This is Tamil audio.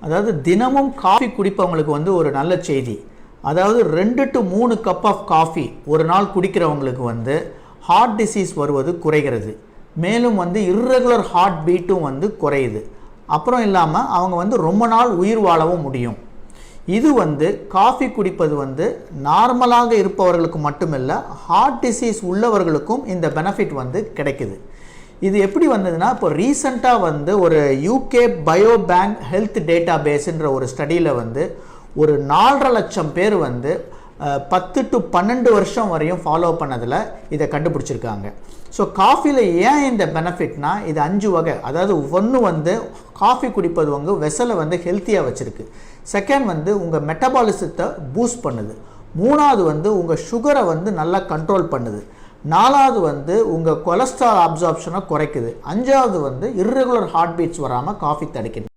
அதாவது தினமும் காஃபி குடிப்பவங்களுக்கு வந்து ஒரு நல்ல செய்தி. அதாவது 2 to 3 கப் ஆஃப் காஃபி ஒரு நாள் குடிக்கிறவங்களுக்கு வந்து ஹார்ட் டிசீஸ் வருவது குறைகிறது. மேலும் வந்து இர்ரெகுலர் ஹார்ட் பீட்டும் வந்து குறையுது. அப்புறம் இல்லாமல் அவங்க வந்து ரொம்ப நாள் உயிர் வாழவும் முடியும். இது வந்து காஃபி குடிப்பது வந்து நார்மலாக இருப்பவர்களுக்கு மட்டுமில்லை, ஹார்ட் டிசீஸ் உள்ளவர்களுக்கும் இந்த பெனிஃபிட் வந்து கிடைக்குது. இது எப்படி வந்ததுன்னா, இப்போ ரீசண்டாக வந்து ஒரு UK bio bank health data பேஸுன்ற ஒரு ஸ்டடியில் வந்து ஒரு 4.5 லட்சம் பேர் வந்து 10 to 12 வருஷம் வரையும் ஃபாலோ பண்ணதில் இதை கண்டுபிடிச்சிருக்காங்க. ஸோ காஃபியில் ஏன் இந்த பெனிஃபிட்னா, இது 5 வகை. அதாவது ஒன்று வந்து காஃபி குடிப்பது வந்து வெசலை வந்து ஹெல்த்தியாக வச்சுருக்கு. செகண்ட் வந்து உங்கள் மெட்டபாலிசத்தை பூஸ்ட் பண்ணுது. மூணாவது வந்து உங்கள் சுகரை வந்து நல்லா கண்ட்ரோல் பண்ணுது. நாலாவது வந்து உங்கள் கொலஸ்ட்ரால் அப்சார்ப்ஷனை குறைக்குது. அஞ்சாவது வந்து இர்ரெகுலர் ஹார்ட் பீட்ஸ் வராமல் காஃபி தடுக்குது.